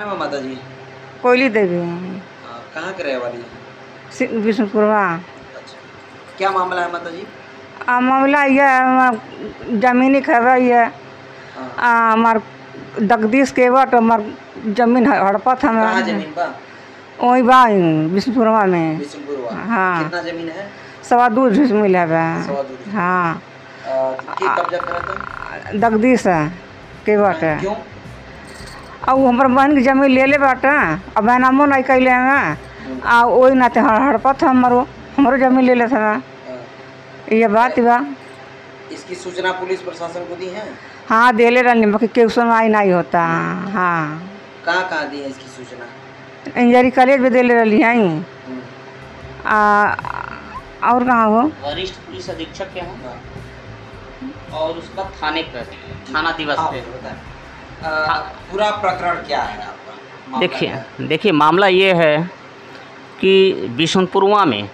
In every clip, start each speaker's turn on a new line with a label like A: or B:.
A: है माता जी?
B: कोयली देवी।
A: कहाँ के रहे वाली है?
B: विष्णुपुरवा।
A: अच्छा, क्या मामला है माता जी?
B: मामला यह जमीनी खबर ये हमार दगदीश के वट हमार जमीन हड़पत हमें।
A: कहाँ जमीन बा?
B: वही बा विष्णुपुरवा में।
A: विष्णुपुरवा।
B: हाँ।
A: कितना जमीन है?
B: 2.25 डिसमिल है बा।
A: 2.25।
B: हाँ।
A: के कब्जा करा था?
B: दगदीश के वट।
A: क्यों?
B: अब हमार बहन की जमीन ले ले बाटे, अब नामो नहीं कैले हमें वही नाते हड़पत हमारो जमीन ले लेते हमें। ये बात बा।
A: इसकी सूचना पुलिस प्रशासन को दी है?
B: हाँ देले रहनी बाकी केहू सुनवाई नहीं होता। हाँ।
A: कहाँ दी है इसकी सूचना?
B: इंजीनियरिंग कॉलेज में देले रही हैं। और कहाँ हो?
C: वरिष्ठ पुलिस अधीक्षक के हैं और उसका थाना दिवस पे।
A: पूरा प्रकरण क्या है आपका?
C: देखिए मामला ये है कि बिशुनपुरवा में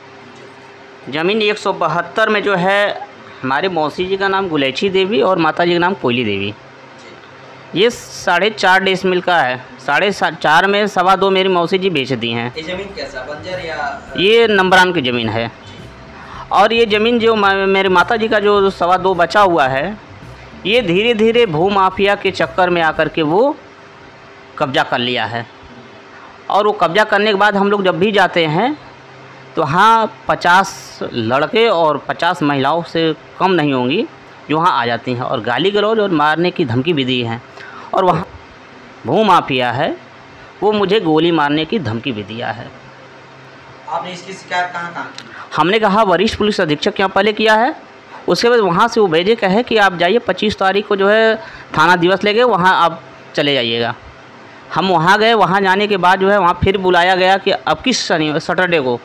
C: ज़मीन 172 में जो है हमारे मौसी जी का नाम गुलेछी देवी और माता जी का नाम कोयली देवी। ये 4.5 डिसमिल का है। 4.5 में 2.25 मेरी मौसी जी बेच दी हैं।
A: ये ज़मीन कैसा बंजर या?
C: ये नंबरान की ज़मीन है और ये ज़मीन जो मेरे माता जी का जो 2.25 बचा हुआ है, ये धीरे धीरे भू माफिया के चक्कर में आकर के वो कब्जा कर लिया है। और वो कब्जा करने के बाद हम लोग जब भी जाते हैं तो हाँ 50 लड़के और 50 महिलाओं से कम नहीं होंगी जो वहाँ आ जाती हैं और गाली गलौज और मारने की धमकी भी दी है। और वहाँ भू माफिया है वो मुझे गोली मारने की धमकी भी दिया है।
A: आपने इसकी शिकायत कहाँ की?
C: हमने कहा वरिष्ठ पुलिस अधीक्षक के यहाँ पहले किया है, उसके बाद वहाँ से वो भेजे कहे कि आप जाइए 25 तारीख को जो है थाना दिवस ले गए, वहाँ आप चले जाइएगा। हम वहाँ गए, वहाँ जाने के बाद जो है वहाँ फिर बुलाया गया कि अब किस सैटरडे को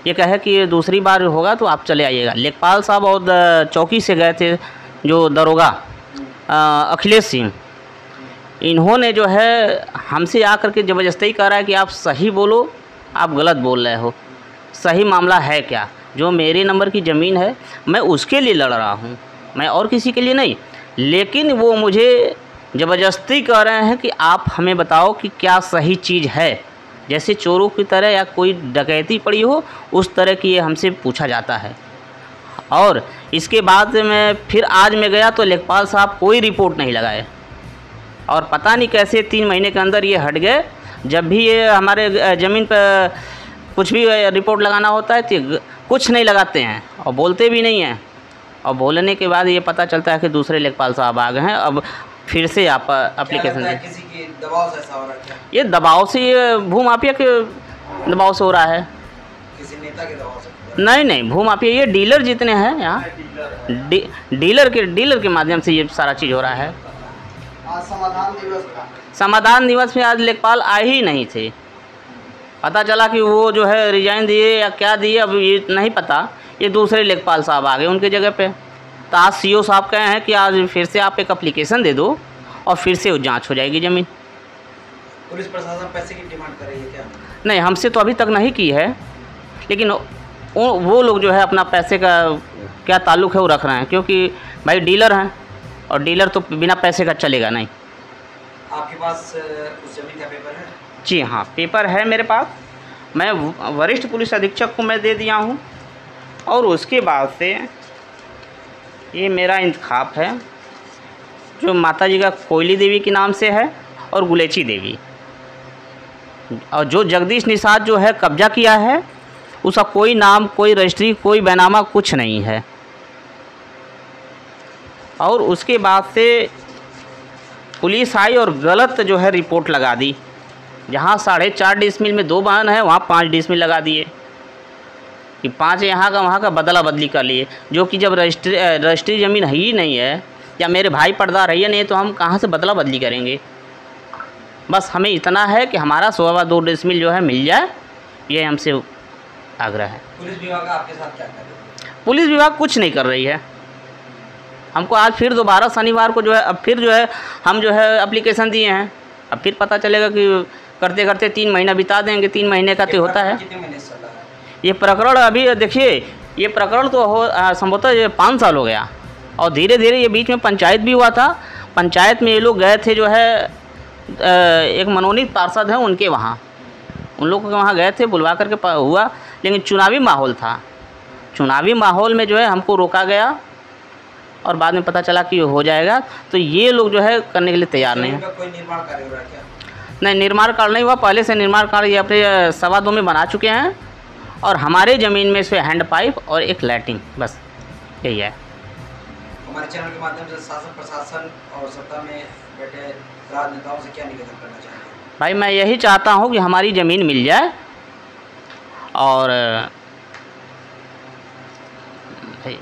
C: ये कहे कि दूसरी बार होगा तो आप चले आइएगा। लेखपाल साहब और चौकी से गए थे जो दरोगा अखिलेश सिंह, इन्होंने जो है हमसे आकर के ज़बरदस्ती कह रहा है कि आप सही बोलो, आप गलत बोल रहे हो, सही मामला है क्या? जो मेरे नंबर की ज़मीन है मैं उसके लिए लड़ रहा हूँ, मैं और किसी के लिए नहीं। लेकिन वो मुझे ज़बरदस्ती कह रहे हैं कि आप हमें बताओ कि क्या सही चीज़ है, जैसे चोरों की तरह या कोई डकैती पड़ी हो उस तरह की ये हमसे पूछा जाता है। और इसके बाद मैं फिर आज मैं गया तो लेखपाल साहब कोई रिपोर्ट नहीं लगाए और पता नहीं कैसे 3 महीने के अंदर ये हट गए। जब भी ये हमारे ज़मीन पर कुछ भी रिपोर्ट लगाना होता है तो कुछ नहीं लगाते हैं और बोलते भी नहीं हैं। और बोलने के बाद ये पता चलता है कि दूसरे लेखपाल साहब आ गए हैं, अब फिर से आप एप्लीकेशन दें।
A: किसी के दबाव से ऐसा हो रहा है क्या?
C: ये दबाव से, ये भू माफिया के दबाव से हो रहा है।
A: किसी नेता के दबाव से?
C: नहीं भू माफिया ये डीलर जितने हैं यहाँ डीलर के माध्यम से ये सारा चीज़ हो रहा है।
A: आज
C: समाधान दिवस में आज लेखपाल आए ही नहीं थे। पता चला कि वो जो है रिजाइन दिए या क्या दिए, अब ये नहीं पता। ये दूसरे लेखपाल साहब आ गए उनके जगह पे। तो आज सीओ साहब कहे हैं कि आज फिर से आप एक एप्लीकेशन दे दो और फिर से जांच हो जाएगी ज़मीन।
A: पुलिस प्रशासन पैसे की डिमांड कर रही है क्या?
C: नहीं, हमसे तो अभी तक नहीं की है, लेकिन वो लोग जो है अपना पैसे का क्या ताल्लुक़ है वो रख रहे हैं, क्योंकि भाई डीलर हैं और डीलर तो बिना पैसे का चलेगा नहीं।
A: आपके पास उस ज़मीन का पेपर है?
C: जी हाँ, पेपर है मेरे पास। मैं वरिष्ठ पुलिस अधीक्षक को मैं दे दिया हूँ और उसके बाद से ये मेरा इंतखाब है जो माता जी का कोयली देवी के नाम से है और गुलेछी देवी, और जो जगदीश निषाद जो है कब्जा किया है उसका कोई नाम, कोई रजिस्ट्री, कोई बैनामा कुछ नहीं है। और उसके बाद से पुलिस आई और गलत जो है रिपोर्ट लगा दी। जहाँ 4.5 डिसमिल में 2 बहन है वहाँ 5 डिसमिल लगा दिए कि 5 यहाँ का वहाँ का बदला बदली कर लिए, जो कि जब रजिस्ट्री ज़मीन ही नहीं है या मेरे भाई पर्दार है नहीं तो हम कहाँ से बदला बदली करेंगे। बस हमें इतना है कि हमारा 2.25 डिसमिल जो है मिल जाए, ये हमसे आग्रह है।
A: पुलिस विभाग आपके साथ क्या कर रही है?
C: पुलिस विभाग कुछ नहीं कर रही है। हमको आज फिर दोबारा शनिवार को जो है अब फिर जो है हम जो है एप्लीकेशन दिए हैं, अब फिर पता चलेगा कि करते करते 3 महीना बिता देंगे। 3 महीने का तो होता है।
A: कितने महीने से चल रहा है
C: ये प्रकरण? अभी देखिए ये प्रकरण तो संभवतः 5 साल हो गया और धीरे धीरे ये बीच में पंचायत भी हुआ था। पंचायत में ये लोग गए थे जो है एक मनोनीत पार्षद हैं उनके वहाँ, उन लोगों के वहाँ गए थे, बुलवा करके हुआ, लेकिन चुनावी माहौल था। चुनावी माहौल में जो है हमको रोका गया और बाद में पता चला कि हो जाएगा, तो ये लोग जो है करने के लिए तैयार नहीं है।
A: कोई निर्माण कार्य हो रहा है क्या?
C: नहीं, निर्माण कार्य नहीं हुआ, पहले से निर्माण कार्य ये अपने 2.25 में बना चुके हैं और हमारे ज़मीन में इसमें हैंड पाइप और एक लैट्रिन, बस यही है।
A: हमारे चैनल के माध्यम से शासन प्रशासन और सत्ता में बैठे राजनेताओं से क्या निवेदन करना चाहेंगे?
C: भाई मैं यही चाहता हूँ कि हमारी ज़मीन मिल जाए और भाई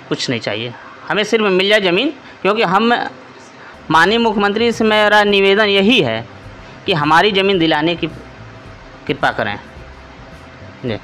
C: कुछ नहीं चाहिए, हमें सिर्फ मिल जाए ज़मीन, क्योंकि हम माननीय मुख्यमंत्री से मेरा निवेदन यही है कि हमारी ज़मीन दिलाने की कृपा करें जी।